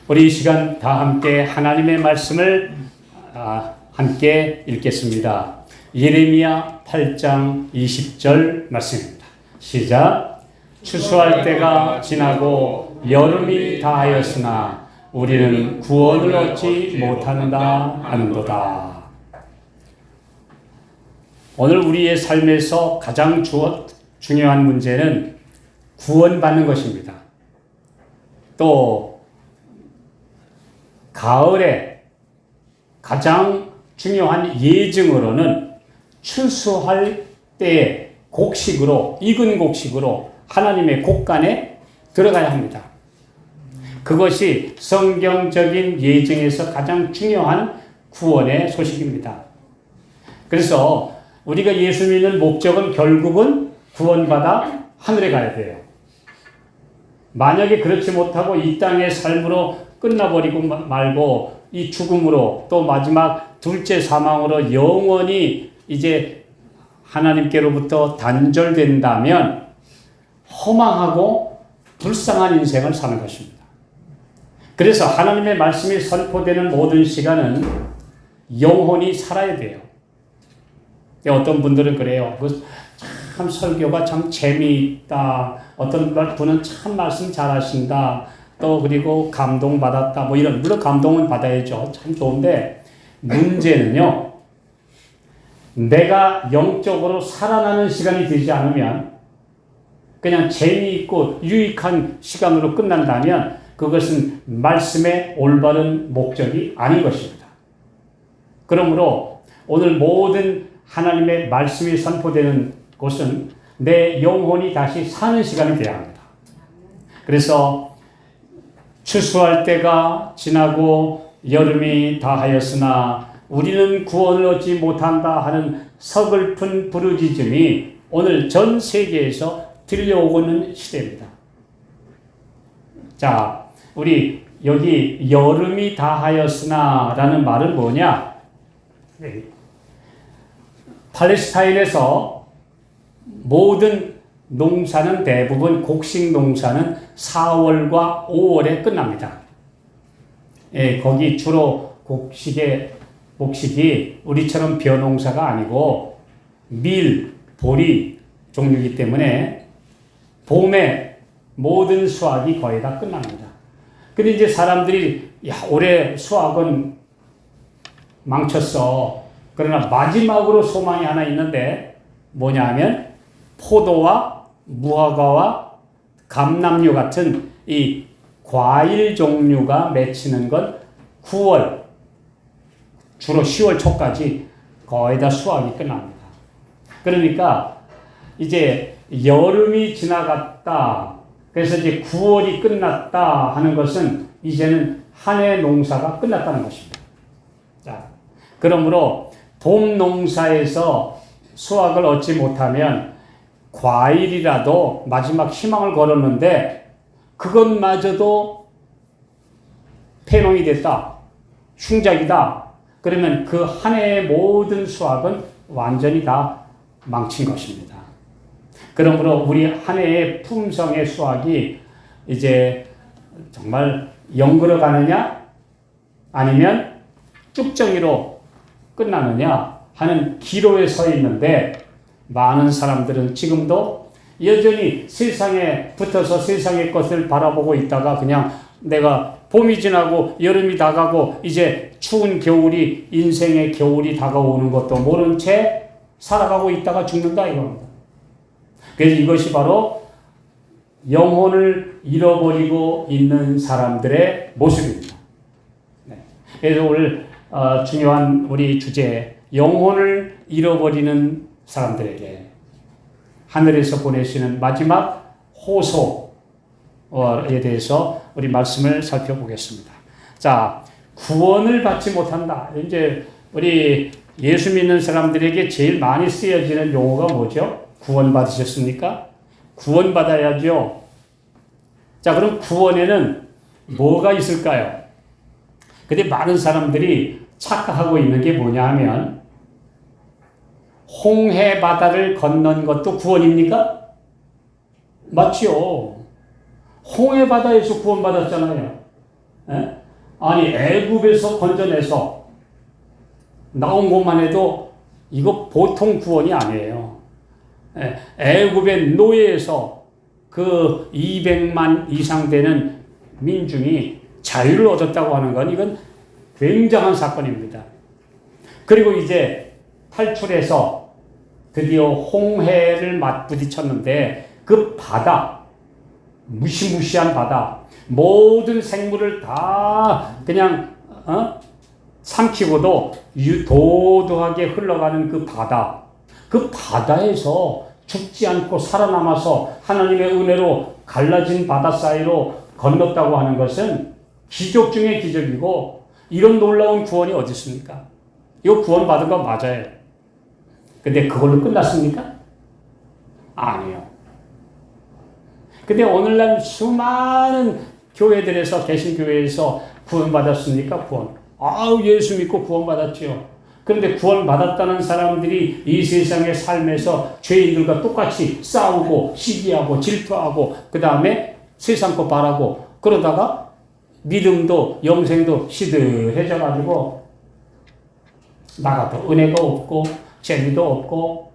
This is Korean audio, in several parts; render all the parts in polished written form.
우리 이 시간 다 함께 하나님의 말씀을 함께 읽겠습니다. 예레미야 8장 20절 말씀입니다. 시작. 추수할 때가 지나고 여름이 다하였으나 우리는 구원을 얻지 못한다 하는도다. 오늘 우리의 삶에서 가장 중요한 문제는 구원받는 것입니다. 또 가을에 가장 중요한 예증으로는 추수할 때의 곡식으로, 익은 곡식으로 하나님의 곡간에 들어가야 합니다. 그것이 성경적인 예증에서 가장 중요한 구원의 소식입니다. 그래서 우리가 예수 믿는 목적은 결국은 구원받아 하늘에 가야 돼요. 만약에 그렇지 못하고 이 땅의 삶으로 끝나버리고 말고 이 죽음으로 또 마지막 둘째 사망으로 영원히 이제 하나님께로부터 단절된다면 허망하고 불쌍한 인생을 사는 것입니다. 그래서 하나님의 말씀이 선포되는 모든 시간은 영혼이 살아야 돼요. 어떤 분들은 그래요. 참 설교가 참 재미있다. 어떤 분은 참 말씀 잘하신다. 또 그리고 감동받았다. 뭐 이런, 물론 감동은 받아야죠. 참 좋은데 문제는요. 내가 영적으로 살아나는 시간이 되지 않으면 그냥 재미있고 유익한 시간으로 끝난다면 그것은 말씀의 올바른 목적이 아닌 것입니다. 그러므로 오늘 모든 하나님의 말씀이 선포되는 곳은 내 영혼이 다시 사는 시간이 되어야 합니다. 그래서 추수할 때가 지나고 여름이 다하였으나 우리는 구원을 얻지 못한다 하는 서글픈 부르짖음이 오늘 전 세계에서 들려오고 있는 시대입니다. 자, 우리 여기 여름이 다하였으나 라는 말은 뭐냐? 팔레스타인에서 모든 농사는 대부분 곡식 농사는 4월과 5월에 끝납니다. 거기 주로 곡식이 우리처럼 벼농사가 아니고 밀, 보리 종류이기 때문에 봄에 모든 수확이 거의 다 끝납니다. 근데 이제 사람들이 올해 수확은 망쳤어. 그러나 마지막으로 소망이 하나 있는데 뭐냐 하면 포도와 무화과와 감람류 같은 이 과일 종류가 맺히는 건 9월, 주로 10월 초까지 거의 다 수확이 끝납니다. 그러니까 이제 여름이 지나갔다. 그래서 이제 9월이 끝났다 하는 것은 이제는 한 해 농사가 끝났다는 것입니다. 자, 그러므로 봄 농사에서 수확을 얻지 못하면 과일이라도 마지막 희망을 걸었는데 그것마저도 폐농이 됐다. 흉작이다. 그러면 그 한 해의 모든 수확은 완전히 다 망친 것입니다. 그러므로 우리 한 해의 품성의 수확이 이제 정말 영그러 가느냐 아니면 쭉정이로 끝나느냐 하는 기로에 서 있는데 많은 사람들은 지금도 여전히 세상에 붙어서 세상의 것을 바라보고 있다가 그냥 내가 봄이 지나고 여름이 다가고 이제 추운 겨울이 인생의 겨울이 다가오는 것도 모른 채 살아가고 있다가 죽는다 이겁니다. 그래서 이것이 바로 영혼을 잃어버리고 있는 사람들의 모습입니다. 그래서 오늘 중요한 우리 주제 영혼을 잃어버리는 사람들에게 하늘에서 보내시는 마지막 호소에 대해서 우리 말씀을 살펴보겠습니다. 자, 구원을 받지 못한다. 이제 우리 예수 믿는 사람들에게 제일 많이 쓰여지는 용어가 뭐죠? 구원 받으셨습니까? 구원 받아야죠. 자, 그럼 구원에는 뭐가 있을까요? 근데 많은 사람들이 착각하고 있는 게 뭐냐 하면 홍해 바다를 건넌 것도 구원입니까? 맞죠. 홍해 바다에서 구원받았잖아요. 예? 아니 애굽에서 건져내서 나온 것만 해도 이거 보통 구원이 아니에요. 예, 애굽의 노예에서 그 200만 이상 되는 민중이 자유를 얻었다고 하는 건 이건 굉장한 사건입니다. 그리고 이제 탈출해서 드디어 홍해를 맞부딪혔는데 그 바다, 무시무시한 바다, 모든 생물을 다 그냥 삼키고도 도도하게 흘러가는 그 바다, 그 바다에서 죽지 않고 살아남아서 하나님의 은혜로 갈라진 바다 사이로 건넜다고 하는 것은 기적 중의 기적이고, 이런 놀라운 구원이 어디 있습니까? 이거 구원 받은 거 맞아요. 근데 그걸로 끝났습니까? 아니요. 근데 오늘날 수많은 교회들에서, 개신교회에서 구원 받았습니까? 구원. 예수 믿고 구원 받았죠. 그런데 구원 받았다는 사람들이 이 세상의 삶에서 죄인들과 똑같이 싸우고 시기하고 질투하고 그 다음에 세상 거 바라고 그러다가 믿음도 영생도 시들해져 가지고 나가도 은혜가 없고 재미도 없고,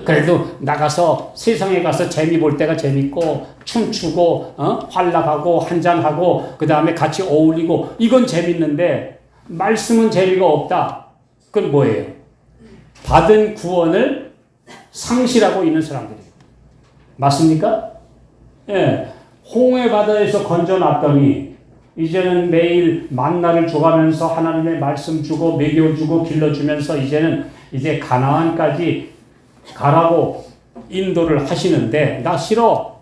그래도 나가서 세상에 가서 재미 볼 때가 재밌고 춤추고 환락하고 한잔하고 그 다음에 같이 어울리고 이건 재밌는데 말씀은 재미가 없다. 그건 뭐예요? 받은 구원을 상실하고 있는 사람들이에요. 맞습니까? 예. 홍해 바다에서 건져놨더니 이제는 매일 만나를 줘가면서 하나님의 말씀 주고 먹여주고 길러주면서 이제 가나안까지 가라고 인도를 하시는데 나 싫어.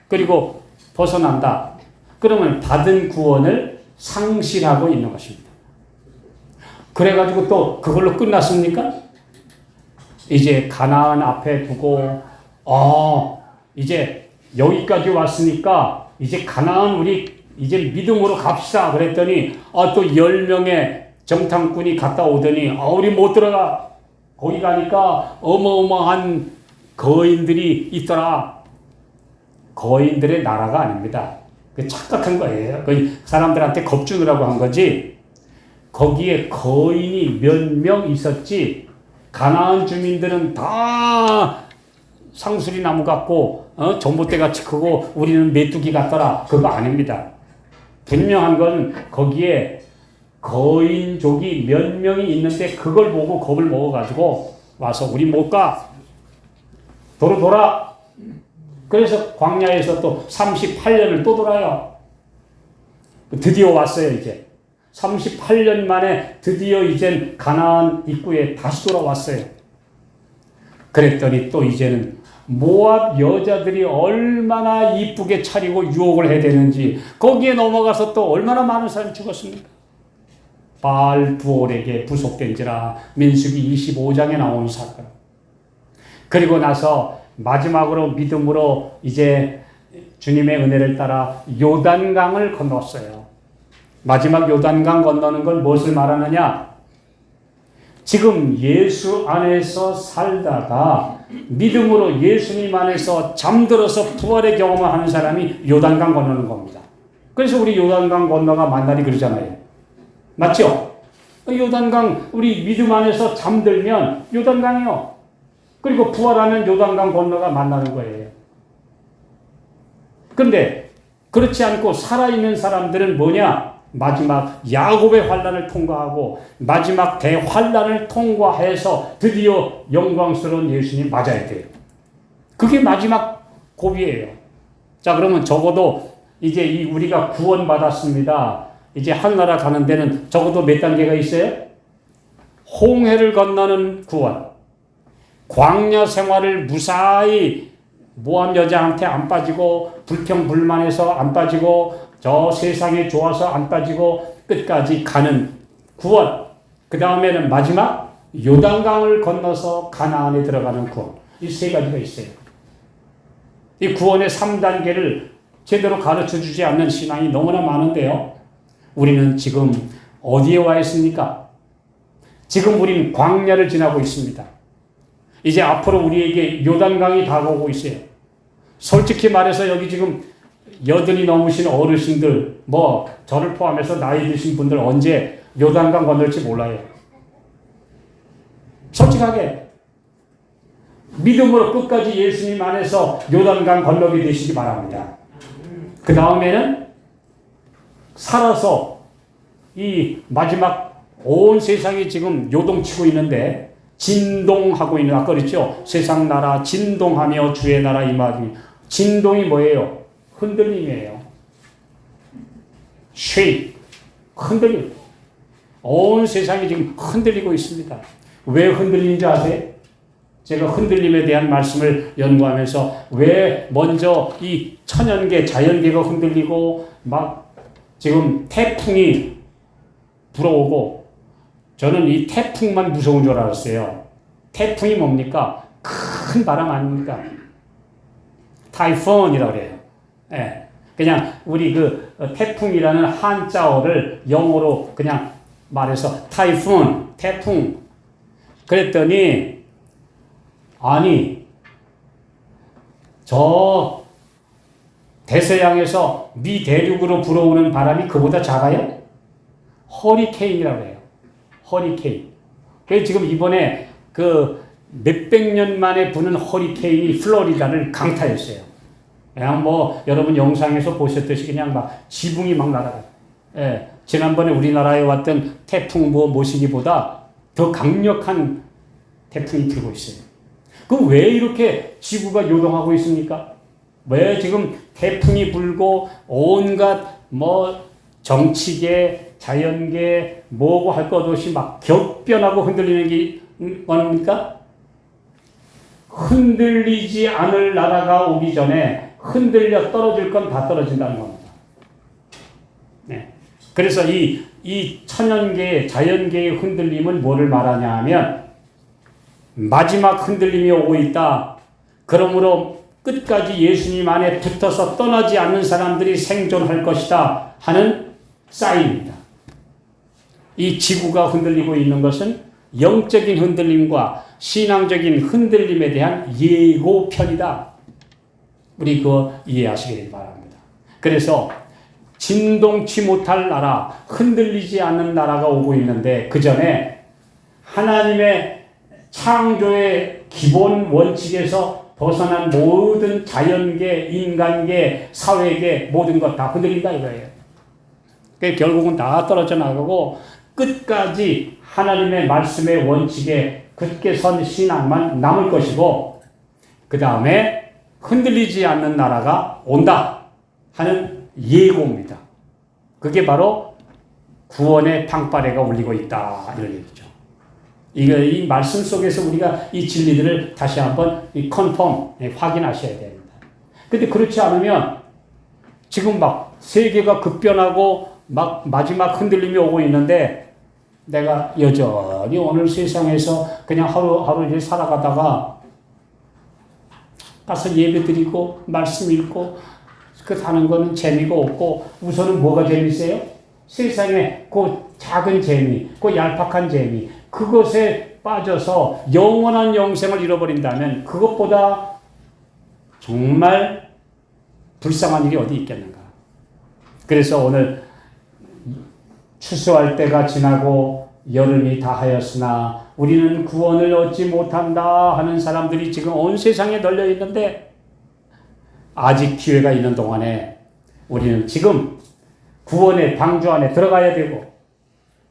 그리고 벗어난다. 그러면 받은 구원을 상실하고 있는 것입니다. 그래가지고 또 그걸로 끝났습니까? 이제 가나안 앞에 두고 이제 여기까지 왔으니까 이제 가나안 우리 이제 믿음으로 갑시다. 그랬더니 또 10명의 정탐꾼이 갔다 오더니 우리 못 들어가. 거기 가니까 어마어마한 거인들이 있더라. 거인들의 나라가 아닙니다. 그 착각한 거예요. 그 사람들한테 겁주느라고 한 거지. 거기에 거인이 몇 명 있었지. 가나안 주민들은 다 상수리 나무 같고 전봇대 같이 크고 우리는 메뚜기 같더라. 그거 아닙니다. 분명한 건 거기에 거인족이 몇 명이 있는데 그걸 보고 겁을 먹어가지고 와서 우리 못 가. 도로 돌아. 그래서 광야에서 또 38년을 또 돌아요. 드디어 왔어요, 이제. 38년 만에 드디어 이젠 가나안 입구에 다시 돌아왔어요. 그랬더니 또 이제는 모압 여자들이 얼마나 이쁘게 차리고 유혹을 해야 되는지 거기에 넘어가서 또 얼마나 많은 사람이 죽었습니까? 바알 부올에게 부속된지라 민수기 25장에 나온 사건. 그리고 나서 마지막으로 믿음으로 이제 주님의 은혜를 따라 요단강을 건넜어요. 마지막 요단강 건너는 건 무엇을 말하느냐? 지금 예수 안에서 살다가 믿음으로 예수님 안에서 잠들어서 부활의 경험을 하는 사람이 요단강 건너는 겁니다. 그래서 우리 요단강 건너가 만나리 그러잖아요. 맞죠? 요단강 우리 믿음 안에서 잠들면 요단강이요. 그리고 부활하면 요단강 건너가 만나는 거예요. 그런데 그렇지 않고 살아있는 사람들은 뭐냐? 마지막 야곱의 환난을 통과하고 마지막 대환난을 통과해서 드디어 영광스러운 예수님 맞아야 돼요. 그게 마지막 고비예요. 자, 그러면 적어도 이제 우리가 구원받았습니다. 이제 하늘나라 가는 데는 적어도 몇 단계가 있어요? 홍해를 건너는 구원, 광야 생활을 무사히 모함 여자한테 안 빠지고 불평불만해서 안 빠지고 저 세상에 좋아서 안 빠지고 끝까지 가는 구원. 그 다음에는 마지막 요단강을 건너서 가나안에 들어가는 구원. 이 세 가지가 있어요. 이 구원의 3단계를 제대로 가르쳐주지 않는 신앙이 너무나 많은데요. 우리는 지금 어디에 와 있습니까? 지금 우리는 광야를 지나고 있습니다. 이제 앞으로 우리에게 요단강이 다가오고 있어요. 솔직히 말해서 여기 지금 여든이 넘으신 어르신들, 뭐 저를 포함해서 나이 드신 분들 언제 요단강 건널지 몰라요. 솔직하게 믿음으로 끝까지 예수님 안에서 요단강 건너게 되시기 바랍니다. 그 다음에는 살아서 이 마지막 온 세상이 지금 요동치고 있는데 진동하고 있는, 아까 그랬죠? 세상 나라 진동하며 주의 나라 임하니. 진동이 뭐예요? 흔들림이에요. shake, 흔들림. 온 세상이 지금 흔들리고 있습니다. 왜 흔들리는지 아세요? 제가 흔들림에 대한 말씀을 연구하면서 왜 먼저 이 천연계, 자연계가 흔들리고 막 지금 태풍이 불어오고, 저는 이 태풍만 무서운 줄 알았어요. 태풍이 뭡니까? 큰 바람 아닙니까? 타이푼이라고 그래요. 예. 그냥 우리 그 태풍이라는 한자어를 영어로 그냥 말해서 타이푼, 태풍. 그랬더니 아니 저 대서양에서 미 대륙으로 불어오는 바람이 그보다 작아요? 허리케인이라고 해요. 허리케인. 그래서 지금 이번에 그 몇백 년 만에 부는 허리케인이 플로리다를 강타했어요. 그냥 뭐 여러분 영상에서 보셨듯이 그냥 막 지붕이 막 날아가요. 예, 지난번에 우리나라에 왔던 태풍 모시기보다 더 강력한 태풍이 불고 있어요. 그럼 왜 이렇게 지구가 요동하고 있습니까? 왜 지금 태풍이 불고 온갖 뭐 정치계, 자연계, 뭐고 할 것 없이 막 격변하고 흔들리는 게 뭡니까? 흔들리지 않을 나라가 오기 전에 흔들려 떨어질 건 다 떨어진다는 겁니다. 네. 그래서 이 천연계, 자연계의 흔들림은 뭐를 말하냐 하면 마지막 흔들림이 오고 있다. 그러므로 끝까지 예수님 안에 붙어서 떠나지 않는 사람들이 생존할 것이다 하는 사인입니다. 이 지구가 흔들리고 있는 것은 영적인 흔들림과 신앙적인 흔들림에 대한 예고편이다. 우리 그거 이해하시길 바랍니다. 그래서 진동치 못할 나라, 흔들리지 않는 나라가 오고 있는데 그 전에 하나님의 창조의 기본 원칙에서 벗어난 모든 자연계, 인간계, 사회계 모든 것 다 흔들린다 이거예요. 그러니까 결국은 다 떨어져 나가고 끝까지 하나님의 말씀의 원칙에 굳게 선 신앙만 남을 것이고 그 다음에 흔들리지 않는 나라가 온다 하는 예고입니다. 그게 바로 구원의 팡파레가 울리고 있다 이런 얘기죠. 이 말씀 속에서 우리가 이 진리들을 다시 한번 컨펌, 확인하셔야 됩니다. 근데 그렇지 않으면 지금 막 세계가 급변하고 막 마지막 흔들림이 오고 있는데 내가 여전히 오늘 세상에서 그냥 하루하루 이제 살아가다가 가서 예배 드리고 말씀 읽고 그 사는 거는 재미가 없고 우선은 뭐가 재밌어요? 세상에 그 작은 재미, 그 얄팍한 재미 그것에 빠져서 영원한 영생을 잃어버린다면 그것보다 정말 불쌍한 일이 어디 있겠는가. 그래서 오늘 추수할 때가 지나고 여름이 다하였으나 우리는 구원을 얻지 못한다 하는 사람들이 지금 온 세상에 널려 있는데 아직 기회가 있는 동안에 우리는 지금 구원의 방주 안에 들어가야 되고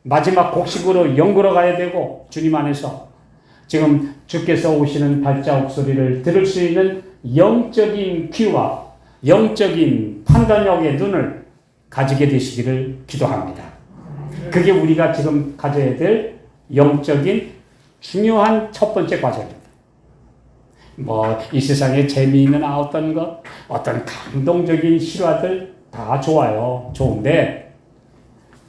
마지막 곡식으로 영구로 가야 되고 주님 안에서 지금 주께서 오시는 발자국 소리를 들을 수 있는 영적인 귀와 영적인 판단력의 눈을 가지게 되시기를 기도합니다. 그게 우리가 지금 가져야 될 영적인 중요한 첫 번째 과정입니다. 뭐 이 세상에 재미있는 어떤 것, 어떤 감동적인 실화들 다 좋아요. 좋은데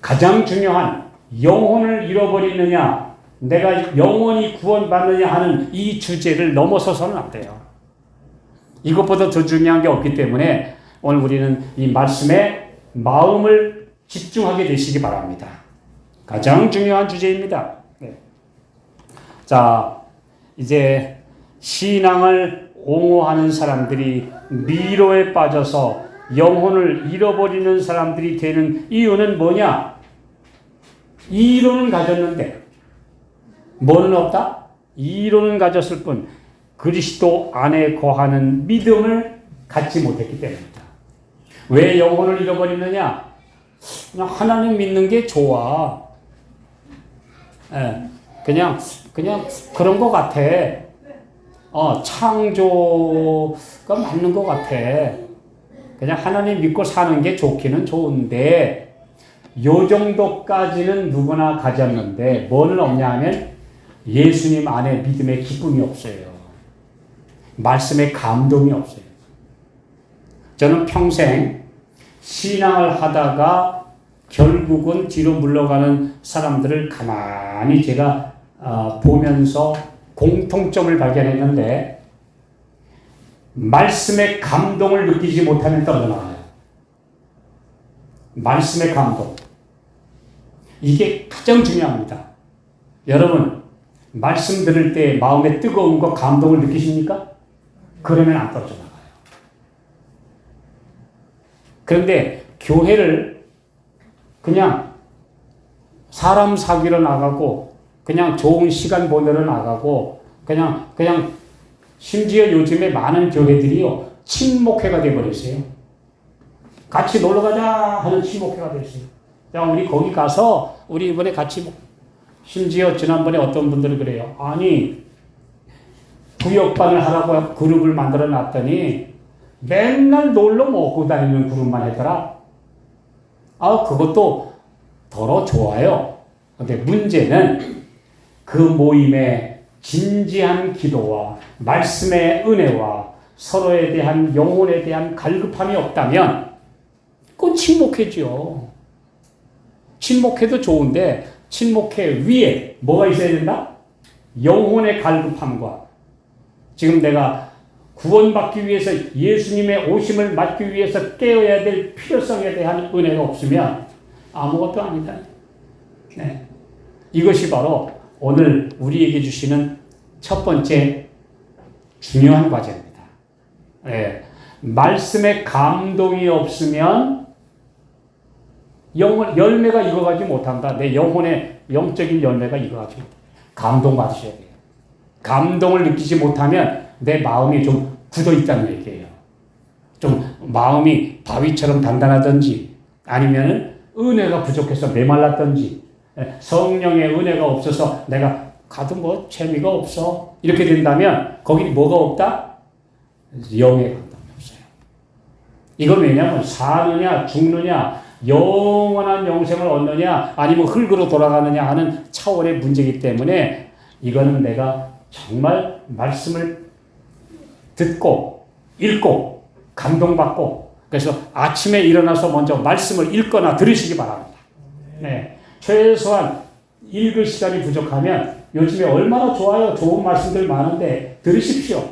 가장 중요한 영혼을 잃어버리느냐, 내가 영원히 구원받느냐 하는 이 주제를 넘어서서는 안 돼요. 이것보다 더 중요한 게 없기 때문에 오늘 우리는 이 말씀에 마음을 집중하게 되시기 바랍니다. 가장 중요한 주제입니다. 네. 자, 이제 신앙을 옹호하는 사람들이 미로에 빠져서 영혼을 잃어버리는 사람들이 되는 이유는 뭐냐? 이론은 가졌는데 뭐는 없다? 이론은 가졌을 뿐 그리스도 안에 거하는 믿음을 갖지 못했기 때문이다. 왜 영혼을 잃어버리느냐? 그냥 하나님 믿는 게 좋아. 그냥 그런 것 같아. 창조가 맞는 것 같아. 그냥 하나님 믿고 사는 게 좋기는 좋은데, 요 정도까지는 누구나 가졌는데, 뭐는 없냐 하면, 예수님 안에 믿음의 기쁨이 없어요. 말씀의 감동이 없어요. 저는 평생 신앙을 하다가 결국은 뒤로 물러가는 사람들을 가만히 제가 보면서 공통점을 발견했는데, 말씀의 감동을 느끼지 못하면 떨어져나가요. 말씀의 감동. 이게 가장 중요합니다. 여러분, 말씀 들을 때 마음에 뜨거운 거, 감동을 느끼십니까? 그러면 안 떨어져나가요. 그런데 교회를 그냥 사람 사귀러 나가고, 그냥 좋은 시간 보내러 나가고, 그냥 심지어 요즘에 많은 교회들이요, 친목회가 돼버렸어요. 같이 놀러 가자 하는 친목회가 됐어요. 자, 우리 거기 가서, 우리 이번에 같이, 심지어 지난번에 어떤 분들이 그래요. 아니, 구역반을 하라고 그룹을 만들어 놨더니, 맨날 놀러 먹고 다니는 그룹만 하더라. 그것도 더러 좋아요. 근데 문제는 그 모임에 진지한 기도와 말씀의 은혜와 서로에 대한 영혼에 대한 갈급함이 없다면 그건 친목회죠. 친목회도 좋은데 친목회 위에 뭐가 있어야 된다? 영혼의 갈급함과, 지금 내가 구원받기 위해서 예수님의 오심을 맞기 위해서 깨어야 될 필요성에 대한 은혜가 없으면 아무것도 아니다. 네. 이것이 바로 오늘 우리에게 주시는 첫 번째 중요한 과제입니다. 네. 말씀의 감동이 없으면 열매가 익어가지 못한다. 내 영혼의 영적인 열매가 익어가지 못한다. 감동 받으셔야 돼요. 감동을 느끼지 못하면 내 마음이 좀 굳어 있다는 얘기예요. 좀 마음이 바위처럼 단단하든지, 아니면 은혜가 부족해서 메말랐든지, 성령의 은혜가 없어서 내가 가도 뭐 재미가 없어, 이렇게 된다면 거기 뭐가 없다? 영의 감동이 없어요. 이건 왜냐하면 사느냐 죽느냐, 영원한 영생을 얻느냐 아니면 흙으로 돌아가느냐 하는 차원의 문제이기 때문에, 이거는 내가 정말 말씀을 듣고 읽고 감동받고, 그래서 아침에 일어나서 먼저 말씀을 읽거나 들으시기 바랍니다. 네. 최소한 읽을 시간이 부족하면 요즘에 얼마나 좋아요. 좋은 말씀들 많은데 들으십시오.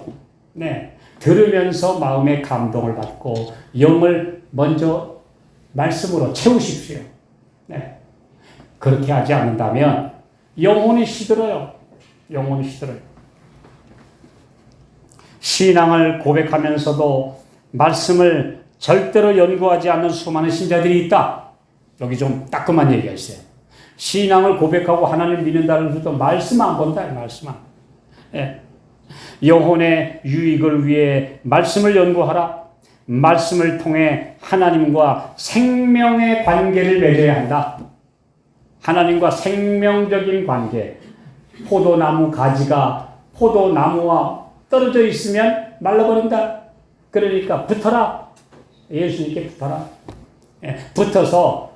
네. 들으면서 마음의 감동을 받고 영을 먼저 말씀으로 채우십시오. 네. 그렇게 하지 않는다면 영혼이 시들어요. 영혼이 시들어요. 신앙을 고백하면서도 말씀을 절대로 연구하지 않는 수많은 신자들이 있다. 여기 좀 따끔한 얘기가 있어요. 신앙을 고백하고 하나님 믿는다는 것도 말씀 안 본다. 말씀 안. 예. 영혼의 유익을 위해 말씀을 연구하라. 말씀을 통해 하나님과 생명의 관계를 맺어야 한다. 하나님과 생명적인 관계. 포도나무 가지가 포도나무와 떨어져 있으면 말라버린다. 그러니까 붙어라. 예수님께 붙어라. 예, 붙어서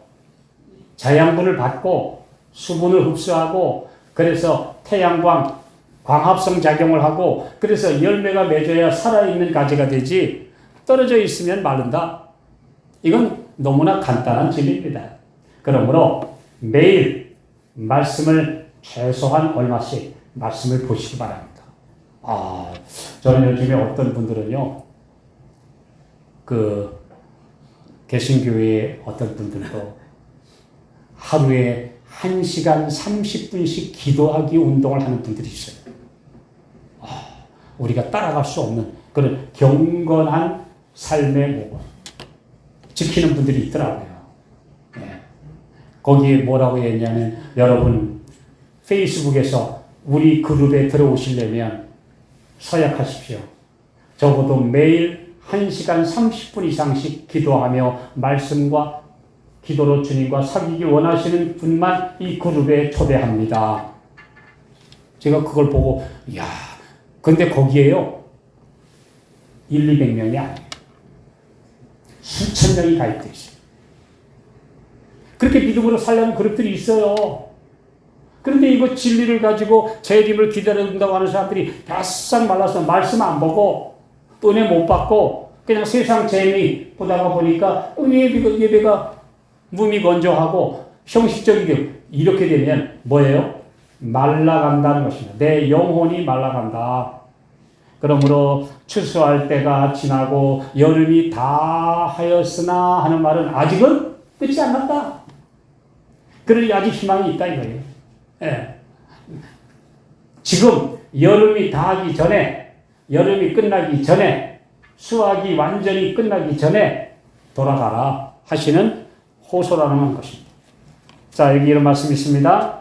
자양분을 받고 수분을 흡수하고, 그래서 태양광 광합성 작용을 하고, 그래서 열매가 맺어야 살아있는 가지가 되지, 떨어져 있으면 마른다. 이건 너무나 간단한 진리입니다. 그러므로 매일 말씀을 최소한 얼마씩 말씀을 보시기 바랍니다. 저는 요즘에 어떤 분들은요, 개신교회 어떤 분들도 하루에 1시간 30분씩 기도하기 운동을 하는 분들이 있어요. 우리가 따라갈 수 없는 그런 경건한 삶의 모범. 지키는 분들이 있더라고요. 예. 거기에 뭐라고 했냐면, 여러분 페이스북에서 우리 그룹에 들어오시려면 서약하십시오. 적어도 매일 1시간 30분 이상씩 기도하며 말씀과 기도로 주님과 사귀기 원하시는 분만 이 그룹에 초대합니다. 제가 그걸 보고, 이야, 근데 거기에요, 200명이 아니에요. 수천 명이 가입되어 있어요. 그렇게 믿음으로 살려는 그룹들이 있어요. 그런데 이거 진리를 가지고 재림을 기다린다고 하는 사람들이 바싹 말라서 말씀 안 보고 은혜 못 받고 그냥 세상 재미 보다가 보니까 예배가 무미건조하고 형식적이게 이렇게 되면 뭐예요? 말라간다는 것입니다. 내 영혼이 말라간다. 그러므로 추수할 때가 지나고 여름이 다 하였으나 하는 말은 아직은 끝이 안 났다. 그러니 아직 희망이 있다 이거예요. 예. 지금 여름이 다 하기 전에, 여름이 끝나기 전에, 수확이 완전히 끝나기 전에 돌아가라 하시는 호소라는 것입니다. 자, 여기 이런 말씀이 있습니다.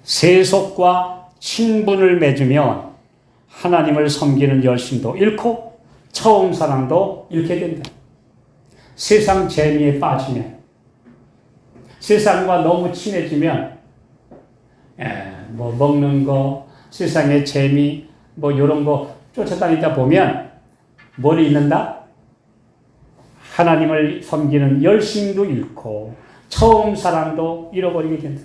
세속과 친분을 맺으면 하나님을 섬기는 열심도 잃고 처음 사랑도 잃게 된다. 세상 재미에 빠지면, 세상과 너무 친해지면, 뭐 먹는 거, 세상의 재미, 뭐 이런 거 쫓아다니다 보면 뭘 잃는다? 하나님을 섬기는 열심도 잃고 처음 사랑도 잃어버리게 된다.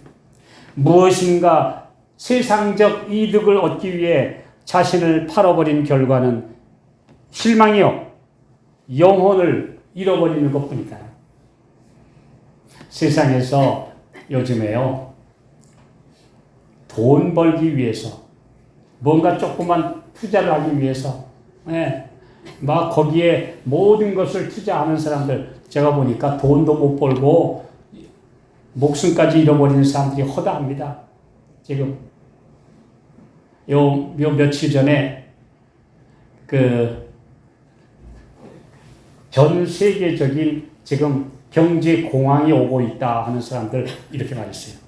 무엇인가 세상적 이득을 얻기 위해 자신을 팔아버린 결과는 실망이요, 영혼을 잃어버리는 것뿐이다. 세상에서 요즘에요, 돈 벌기 위해서, 뭔가 조그만 투자를 하기 위해서, 막 거기에 모든 것을 투자하는 사람들, 제가 보니까 돈도 못 벌고 목숨까지 잃어버리는 사람들이 허다합니다. 지금 요 며칠 전에 전 세계적인 지금 경제 공황이 오고 있다 하는 사람들 이렇게 말했어요.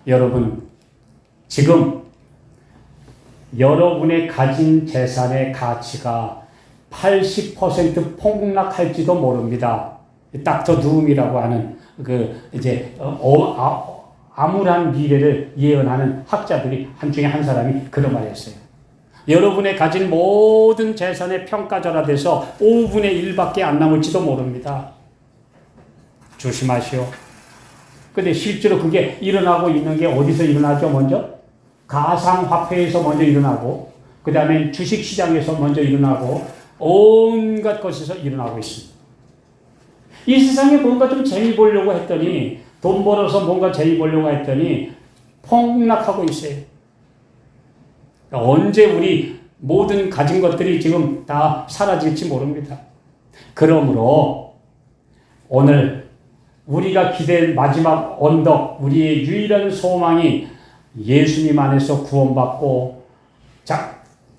여러분, 지금 여러분의 가진 재산의 가치가 80% 폭락할지도 모릅니다. 닥터 둠이라고 하는 암울한 미래를 예언하는 학자들이 한중에 한 사람이 그런 말을 했어요. 여러분의 가진 모든 재산의 평가절하돼서 5분의 1밖에 안 남을지도 모릅니다. 조심하시오. 근데 실제로 그게 일어나고 있는 게 어디서 일어나죠? 먼저 가상화폐에서 먼저 일어나고, 그 다음에 주식시장에서 먼저 일어나고, 온갖 것에서 일어나고 있습니다. 이 세상에 뭔가 좀 재미 보려고 했더니, 돈 벌어서 뭔가 재미 보려고 했더니 폭락하고 있어요. 언제 우리 모든 가진 것들이 지금 다 사라질지 모릅니다. 그러므로 오늘 우리가 기댈 마지막 언덕, 우리의 유일한 소망이 예수님 안에서 구원받고,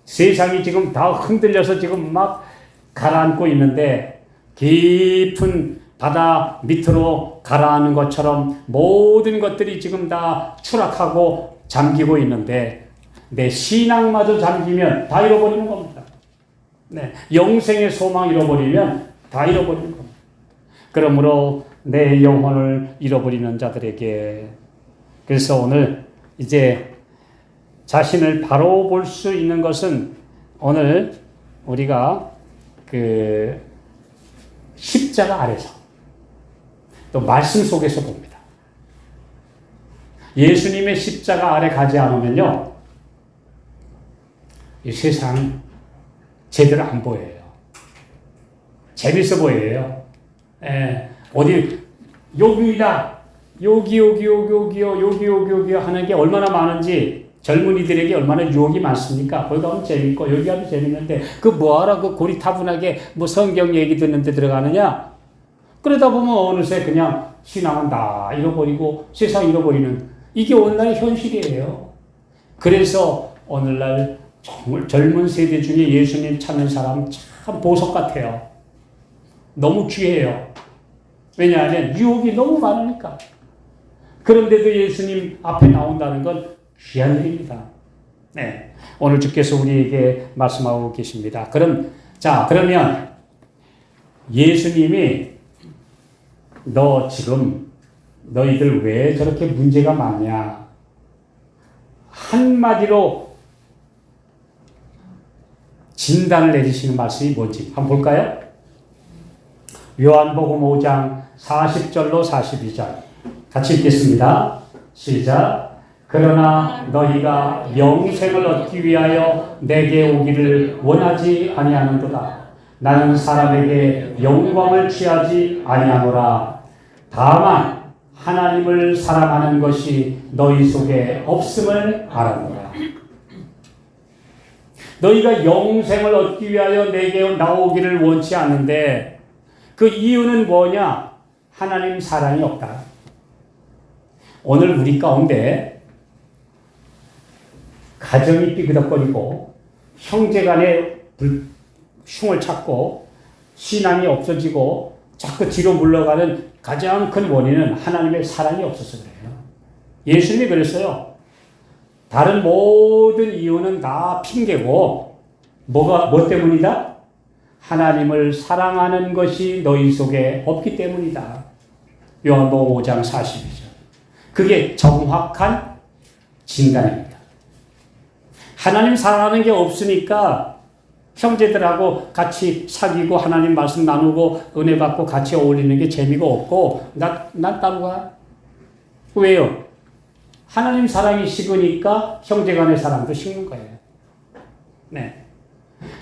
세상이 지금 다 흔들려서 지금 막 가라앉고 있는데, 깊은 바다 밑으로 가라앉는 것처럼 모든 것들이 지금 다 추락하고 잠기고 있는데, 내 신앙마저 잠기면 다 잃어버리는 겁니다. 영생의 소망 잃어버리면 다 잃어버리는 겁니다. 그러므로 내 영혼을 잃어버리는 자들에게, 그래서 오늘 이제 자신을 바로 볼 수 있는 것은 오늘 우리가 십자가 아래서 또 말씀 속에서 봅니다. 예수님의 십자가 아래 가지 않으면요, 이 세상 제대로 안 보여요. 재밌어 보여요. 어디 여기다 여기요 하는 게 얼마나 많은지, 젊은이들에게 얼마나 유혹이 많습니까? 거기 가면 재밌고 여기 가면 재밌는데 그 뭐하라 그 고리타분하게 뭐 성경 얘기 듣는 데 들어가느냐? 그러다 보면 어느새 그냥 신앙은 다 잃어버리고 세상 잃어버리는, 이게 오늘날의 현실이에요. 그래서 오늘날 정말 젊은 세대 중에 예수님 찾는 사람 참 보석 같아요. 너무 귀해요. 왜냐하면 유혹이 너무 많으니까. 그런데도 예수님 앞에 나온다는 건 귀한 일입니다. 네. 오늘 주께서 우리에게 말씀하고 계십니다. 그러면 예수님이 너 지금 너희들 왜 저렇게 문제가 많냐? 한마디로 진단을 내리시는 말씀이 뭔지 한번 볼까요? 요한복음 5장 40절로 42절 같이 읽겠습니다. 시작. 그러나 너희가 영생을 얻기 위하여 내게 오기를 원하지 아니하는도다. 나는 사람에게 영광을 취하지 아니하노라. 다만 하나님을 사랑하는 것이 너희 속에 없음을 알아노라. 너희가 영생을 얻기 위하여 내게 나오기를 원치 않는데 그 이유는 뭐냐? 하나님 사랑이 없다. 오늘 우리 가운데 가정이 삐그덕거리고 형제간에 흉을 찾고 신앙이 없어지고 자꾸 뒤로 물러가는 가장 큰 원인은 하나님의 사랑이 없어서 그래요. 예수님이 그랬어요. 다른 모든 이유는 다 핑계고 뭐 때문이다? 하나님을 사랑하는 것이 너희 속에 없기 때문이다. 요한복음 5장 42절. 그게 정확한 진단입니다. 하나님 사랑하는 게 없으니까 형제들하고 같이 사귀고 하나님 말씀 나누고 은혜 받고 같이 어울리는 게 재미가 없고 난 따로 가. 왜요? 하나님 사랑이 식으니까 형제 간의 사랑도 식는 거예요. 네.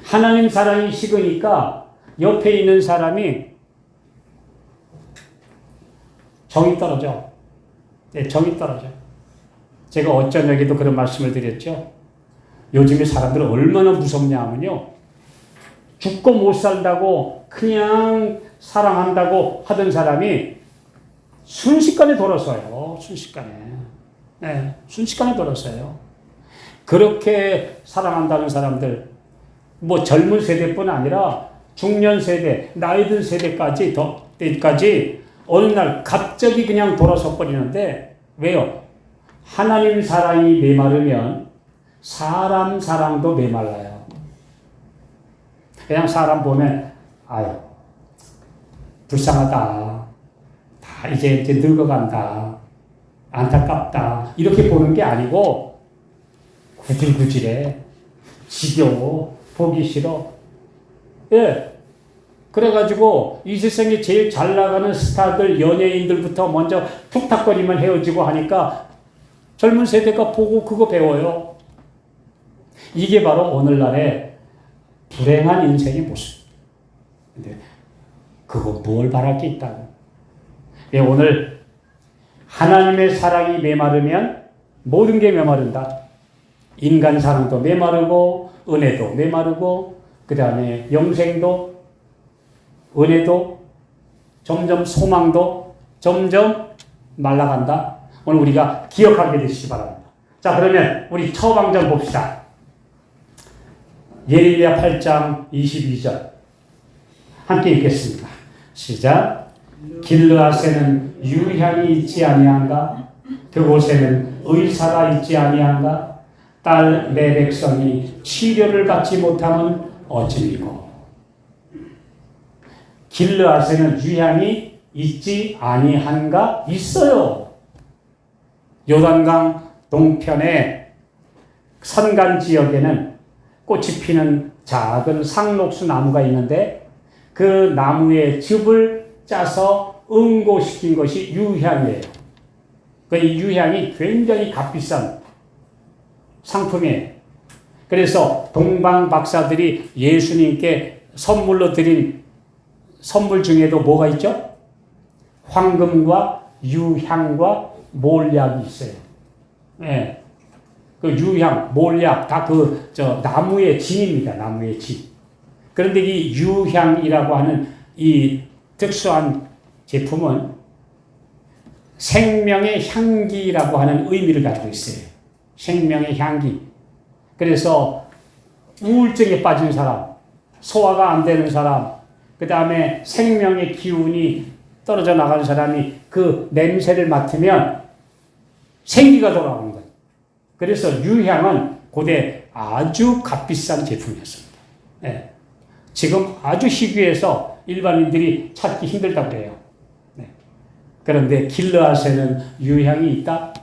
하나님 사랑이 식으니까 옆에 있는 사람이 정이 떨어져. 네, 정이 떨어져. 제가 어쩌냐기도 그런 말씀을 드렸죠. 요즘에 사람들은 얼마나 무섭냐 하면요. 죽고 못 산다고 그냥 사랑한다고 하던 사람이 순식간에 돌아서요. 순식간에. 네, 순식간에 돌아서요. 그렇게 사랑한다는 사람들, 뭐 젊은 세대뿐 아니라 중년 세대, 나이 든 세대까지 어느 날 갑자기 그냥 돌아서 버리는데 왜요? 하나님 사랑이 메마르면 사람 사랑도 메말라요. 그냥 사람 보면 아유 불쌍하다. 다 이제 늙어간다. 안타깝다. 이렇게 보는 게 아니고 구질구질해. 지겨워. 보기 싫어. 예. 그래가지고 이 세상에 제일 잘 나가는 스타들, 연예인들부터 먼저 툭탁거리면 헤어지고 하니까 젊은 세대가 보고 그거 배워요. 이게 바로 오늘날의 불행한 인생의 모습. 근데 그거 뭘 바랄 게 있다고. 예, 오늘 하나님의 사랑이 메마르면 모든 게 메마른다. 인간 사랑도 메마르고 은혜도 메마르고 그 다음에 영생도 은혜도 점점 소망도 점점 말라간다. 오늘 우리가 기억하게 되시기 바랍니다. 자, 그러면 우리 처방전 봅시다. 예레미야 8장 22절 함께 읽겠습니다. 시작. 길르앗에는 유향이 있지 아니한가? 그곳에는 의사가 있지 아니한가? 딸 내 백성이 치료를 받지 못하면 어찌미고. 길르앗에는 유향이 있지 아니한가? 있어요. 요단강 동편의 산간 지역에는 꽃이 피는 작은 상록수 나무가 있는데 그 나무의 즙을 짜서 응고시킨 것이 유향이에요. 그 유향이 굉장히 값비싼 상품이에요. 그래서 동방 박사들이 예수님께 선물로 드린 선물 중에도 뭐가 있죠? 황금과 유향과 몰약이 있어요. 네. 그 유향, 몰약 다 나무의 진입니다. 나무의 진. 그런데 이 유향이라고 하는 이 특수한 제품은 생명의 향기라고 하는 의미를 가지고 있어요. 생명의 향기. 그래서 우울증에 빠진 사람, 소화가 안 되는 사람, 그 다음에 생명의 기운이 떨어져 나가는 사람이 그 냄새를 맡으면 생기가 돌아오는 거예요. 그래서 유향은 고대 아주 값비싼 제품이었습니다. 네. 지금 아주 희귀해서 일반인들이 찾기 힘들다고 그래요. 네. 그런데 길르앗에는 유향이 있다.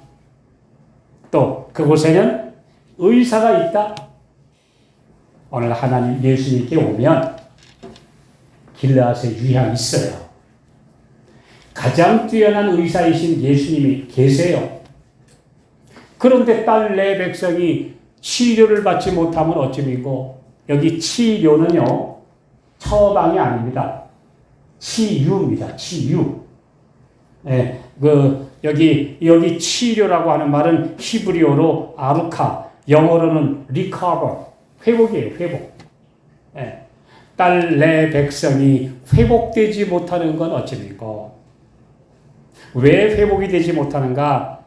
또 그곳에는 의사가 있다. 오늘 하나님 예수님께 오면 길르앗에 유향이 있어요. 가장 뛰어난 의사이신 예수님이 계세요. 그런데 딸 내 백성이 치료를 받지 못하면 어찌미고, 여기 치료는요 처방이 아닙니다. 치유입니다. 치유. 네, 여기 치료라고 하는 말은 히브리어로 아루카, 영어로는 recover, 회복이에요. 회복. 네, 딸 내 백성이 회복되지 못하는 건 어찌미고, 왜 회복이 되지 못하는가?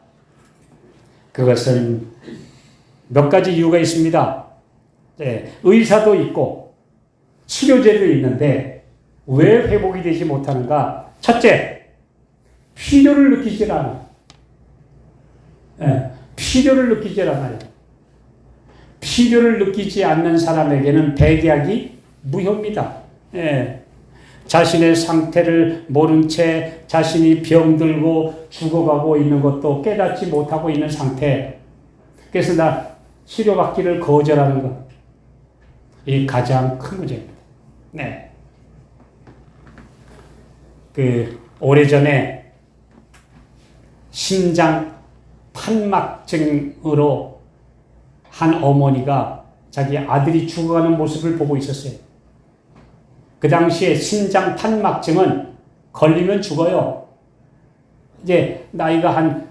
그것은 몇 가지 이유가 있습니다. 네, 의사도 있고 치료제도 있는데 왜 회복이 되지 못하는가? 첫째, 필요를 느끼질 않아. 네, 필요를 느끼질 않아요. 필요를 느끼지 않는 사람에게는 백약이 무효입니다. 네. 자신의 상태를 모른 채 자신이 병들고 죽어가고 있는 것도 깨닫지 못하고 있는 상태. 그래서 나 치료받기를 거절하는 것. 이 가장 큰 문제입니다. 네. 오래전에 심장 판막증으로 한 어머니가 자기 아들이 죽어가는 모습을 보고 있었어요. 그 당시에 심장 판막증은 걸리면 죽어요. 이제 나이가 한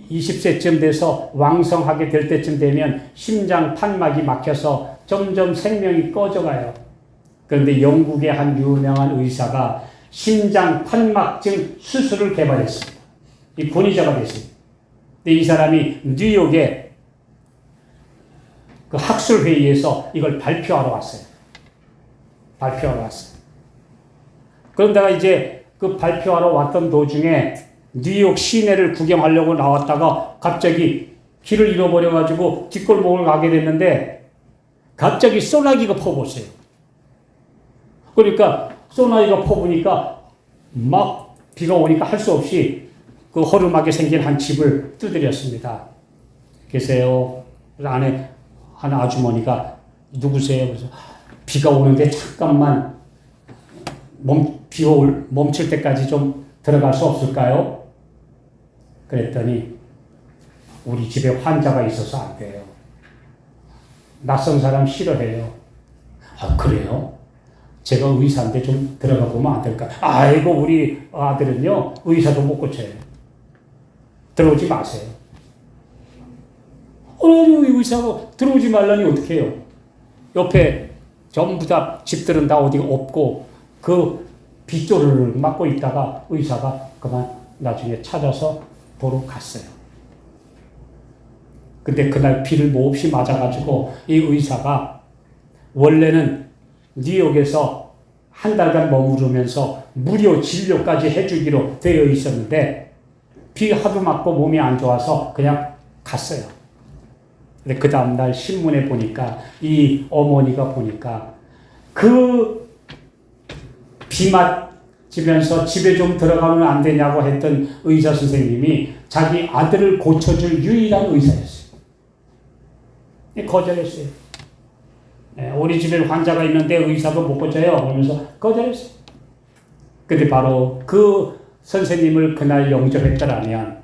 20세쯤 돼서 왕성하게 될 때쯤 되면 심장 판막이 막혀서 점점 생명이 꺼져가요. 그런데 영국의 한 유명한 의사가 심장 판막증 수술을 개발했습니다. 이 권위자가 됐습니다. 근데 이 사람이 뉴욕에 그 학술회의에서 이걸 발표하러 왔어요. 발표하러 왔어요. 그런데가 이제 그 발표하러 왔던 도중에 뉴욕 시내를 구경하려고 나왔다가 갑자기 길을 잃어버려가지고 뒷골목을 가게 됐는데 갑자기 소나기가 퍼부었어요. 그러니까 소나기가 퍼부니까 막 비가 오니까 할 수 없이 그 허름하게 생긴 한 집을 두드렸습니다. 계세요? 그래서 안에 한 아주머니가 누구세요? 그래서 비가 오는데 잠깐만 비가 멈출 때까지 좀 들어갈 수 없을까요? 그랬더니 우리 집에 환자가 있어서 안 돼요. 낯선 사람 싫어해요. 아, 그래요? 제가 의사인데 좀 들어가 보면 안 될까? 아이고, 우리 아들은요 의사도 못 고쳐요. 들어오지 마세요. 의사가 들어오지 말라니 어떻게 해요? 옆에 전부 다 집들은 다 어디 없고 그 빗소리를 맞고 있다가 의사가 그만 나중에 찾아서 보러 갔어요. 근데 그날 비를 몹시 맞아가지고 이 의사가 원래는 뉴욕에서 한 달간 머무르면서 무료 진료까지 해주기로 되어 있었는데 비 하도 맞고 몸이 안 좋아서 그냥 갔어요. 근데 그 다음날 신문에 보니까 이 어머니가 보니까 그 비 맞으면서 집에 좀 들어가면 안 되냐고 했던 의사 선생님이 자기 아들을 고쳐줄 유일한 의사였어요. 거절했어요. 네, 우리 집에 환자가 있는데 의사가 못 고쳐요. 그러면서 거절했어요. 근데 바로 그 선생님을 그날 영접했더라면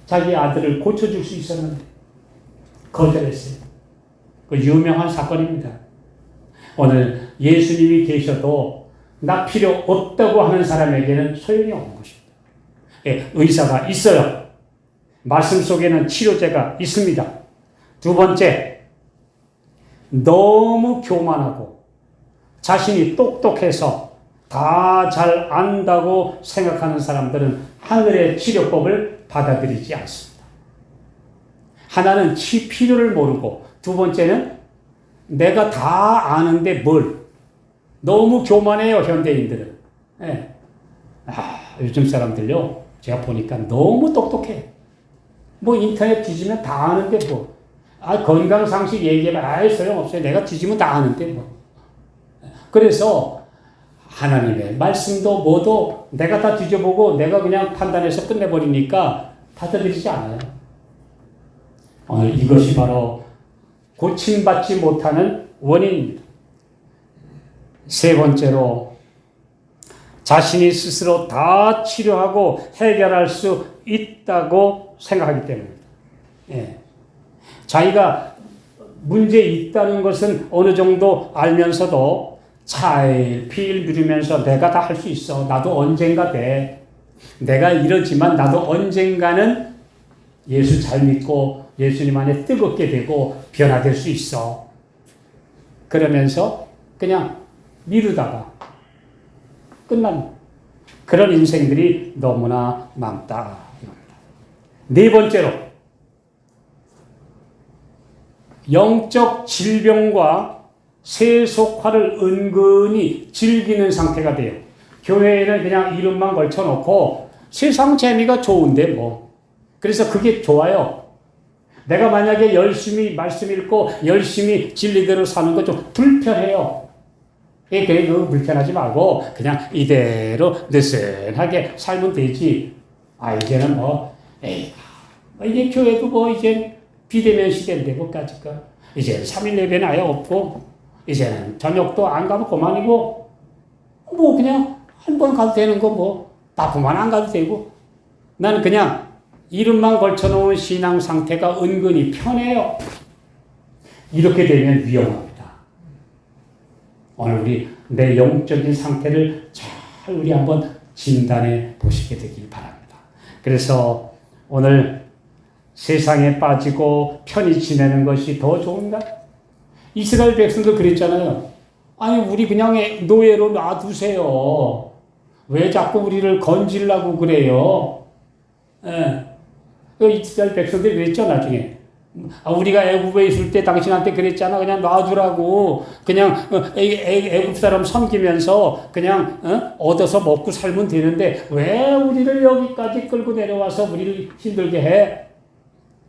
자기 아들을 고쳐줄 수 있었는데 거절했어요. 그 유명한 사건입니다. 오늘 예수님이 계셔도 나 필요 없다고 하는 사람에게는 소용이 없는 것입니다. 예, 의사가 있어요. 말씀 속에는 치료제가 있습니다. 두 번째, 너무 교만하고 자신이 똑똑해서 다 잘 안다고 생각하는 사람들은 하늘의 치료법을 받아들이지 않습니다. 하나는 필요를 모르고, 두 번째는 내가 다 아는데 뭘. 너무 교만해요, 현대인들은. 예. 요즘 사람들요, 제가 보니까 너무 똑똑해. 뭐 인터넷 뒤지면 다 아는데 뭐. 건강상식 얘기해봐. 소용없어요. 내가 뒤지면 다 아는데 뭐. 그래서 하나님의 말씀도 뭐도 내가 다 뒤져보고 내가 그냥 판단해서 끝내버리니까 받아들이지 않아요. 오늘 이것이 바로 고침받지 못하는 원인입니다. 세 번째로 자신이 스스로 다 치료하고 해결할 수 있다고 생각하기 때문입니다. 예. 자기가 문제 있다는 것은 어느 정도 알면서도 차일피일 누리면서 내가 다 할 수 있어. 나도 언젠가 돼. 내가 이러지만 나도 언젠가는 예수 잘 믿고 예수님 안에 뜨겁게 되고 변화될 수 있어. 그러면서 그냥 미루다가 끝난 그런 인생들이 너무나 많다. 네 번째로 영적 질병과 세속화를 은근히 즐기는 상태가 돼요. 교회에는 그냥 이름만 걸쳐놓고 세상 재미가 좋은데 뭐. 그래서 그게 좋아요. 내가 만약에 열심히 말씀 읽고 열심히 진리대로 사는 거 좀 불편해요. 그거 불편하지 말고 그냥 이대로 느슨하게 살면 되지. 이제는 이제 교회도 뭐 이제 비대면 시대인데 뭐까지 거. 이제 3일 예배는 아예 없고 이제는 저녁도 안 가면 그만이고 뭐 그냥 한 번 가도 되는 거 뭐 바쁘면 안 가도 되고 나는 그냥 이름만 걸쳐놓은 신앙 상태가 은근히 편해요. 이렇게 되면 위험합니다. 오늘 우리 내 영적인 상태를 잘 우리 한번 진단해 보시게 되길 바랍니다. 그래서 오늘 세상에 빠지고 편히 지내는 것이 더 좋은가? 이스라엘 백성도 그랬잖아요. 우리 그냥 노예로 놔두세요. 왜 자꾸 우리를 건지려고 그래요? 이스라엘 백성들이 그랬죠, 나중에. 우리가 애굽에 있을 때 당신한테 그랬잖아. 그냥 놔두라고. 그냥 애굽 사람 섬기면서 그냥 얻어서 먹고 살면 되는데 왜 우리를 여기까지 끌고 내려와서 우리를 힘들게 해?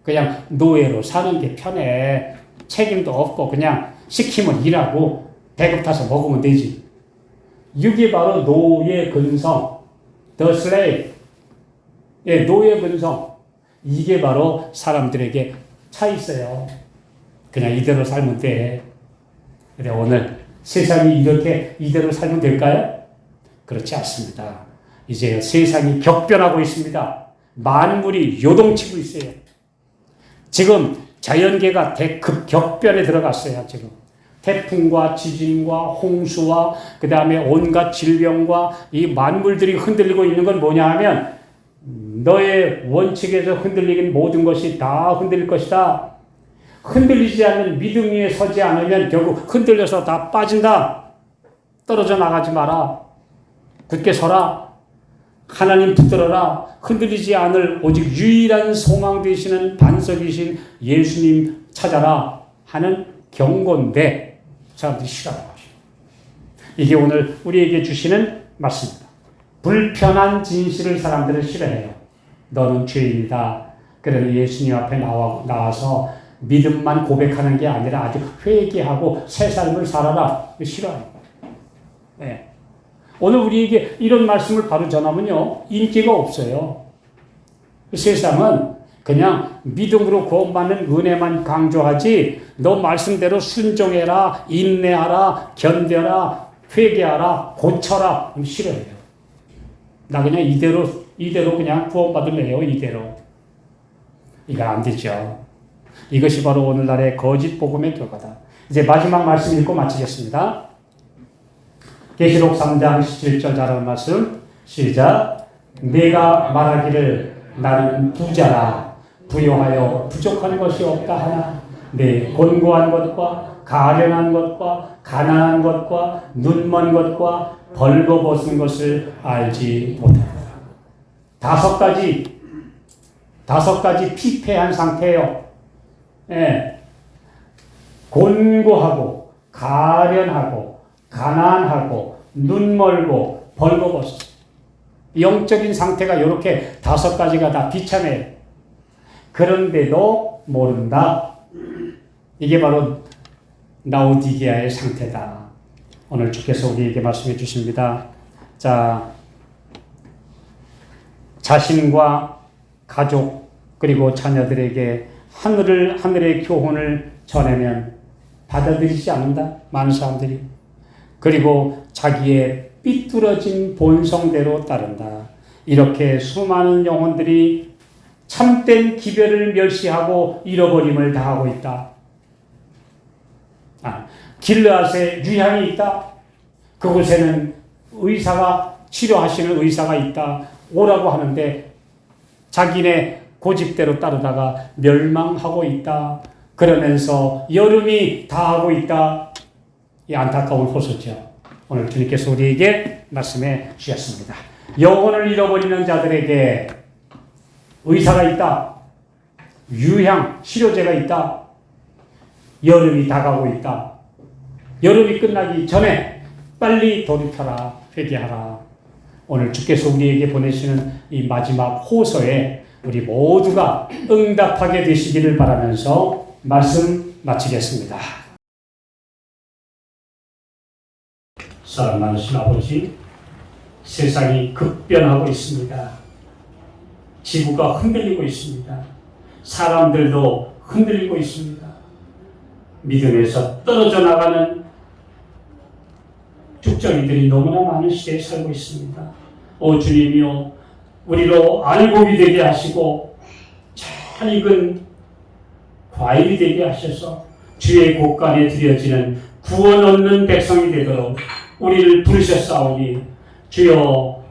그냥 노예로 사는 게 편해. 책임도 없고 그냥 시키면 일하고 배급 타서 먹으면 되지. 이게 바로 노예 근성. The slave. 노예 근성. 이게 바로 사람들에게 차 있어요. 그냥 이대로 살면 돼. 근데 오늘 세상이 이렇게 이대로 살면 될까요? 그렇지 않습니다. 이제 세상이 격변하고 있습니다. 만물이 요동치고 있어요. 지금 자연계가 대급격변에 들어갔어요. 지금 태풍과 지진과 홍수와 그 다음에 온갖 질병과 이 만물들이 흔들리고 있는 건 뭐냐 하면 너의 원칙에서 흔들리는 모든 것이 다 흔들릴 것이다. 흔들리지 않는 믿음 위에 서지 않으면 결국 흔들려서 다 빠진다. 떨어져 나가지 마라. 굳게 서라. 하나님 붙들어라. 흔들리지 않을 오직 유일한 소망 되시는 반석이신 예수님 찾아라 하는 경고인데 사람들이 싫어하는 것입니다. 이게 오늘 우리에게 주시는 말씀입니다. 불편한 진실을 사람들은 싫어해요. 너는 죄인이다. 그래서 예수님 앞에 나와서 믿음만 고백하는 게 아니라 아주 회개하고 새 삶을 살아라. 싫어해요. 네. 오늘 우리에게 이런 말씀을 바로 전하면요. 인기가 없어요. 세상은 그냥 믿음으로 구원받는 은혜만 강조하지 너 말씀대로 순종해라, 인내하라, 견뎌라, 회개하라, 고쳐라. 싫어해요. 나 그냥 이대로 그냥 구원받을래요. 이대로. 이거 안 되죠. 이것이 바로 오늘날의 거짓 복음의 결과다. 이제 마지막 말씀 읽고 마치겠습니다. 계시록 3장 17절 잘하는 말씀 시작. 내가 말하기를 나는 부자라 부요하여 부족한 것이 없다 하나 내 곤고한 것과 가련한 것과 가난한 것과 눈먼 것과 벌거벗은 것을 알지 못한다. 다섯 가지 피폐한 상태예요. 곤고하고 가련하고 가난하고 눈멀고 벌거벗었어요. 영적인 상태가 이렇게 5가지가 다 비참해요. 그런데도 모른다. 이게 바로 라오디게아의 상태다. 오늘 주께서 우리에게 말씀해 주십니다. 자, 자신과 가족 그리고 자녀들에게 하늘의 교훈을 전하면 받아들이지 않는다. 많은 사람들이. 그리고 자기의 삐뚤어진 본성대로 따른다. 이렇게 수많은 영혼들이 참된 기별을 멸시하고 잃어버림을 당하고 있다. 길르앗에 유향이 있다. 그곳에는 치료하시는 의사가 있다. 오라고 하는데 자기네 고집대로 따르다가 멸망하고 있다. 그러면서 여름이 다하고 있다. 이 안타까운 호소죠. 오늘 주님께서 우리에게 말씀해 주셨습니다. 영혼을 잃어버리는 자들에게 의사가 있다. 유향, 치료제가 있다. 여름이 다가오고 있다. 여름이 끝나기 전에 빨리 돌이켜라, 회개하라. 오늘 주께서 우리에게 보내시는 이 마지막 호소에 우리 모두가 응답하게 되시기를 바라면서 말씀 마치겠습니다. 사랑 많으신 아버지, 세상이 급변하고 있습니다. 지구가 흔들리고 있습니다. 사람들도 흔들리고 있습니다. 믿음에서 떨어져 나가는 죽정이들이 너무나 많은 시대에 살고 있습니다. 오 주님이여, 우리로 알고 믿게 하시고 잘 익은 과일이 되게 하셔서 주의 곳간에 드려지는 구원 얻는 백성이 되도록 우리를 부르셨사오니 주여,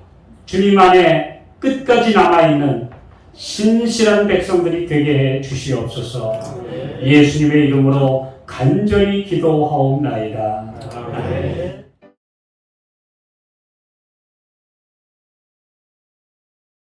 주님 안에 끝까지 남아있는 신실한 백성들이 되게 해 주시옵소서. 예수님의 이름으로 간절히 기도하옵나이다. 아멘.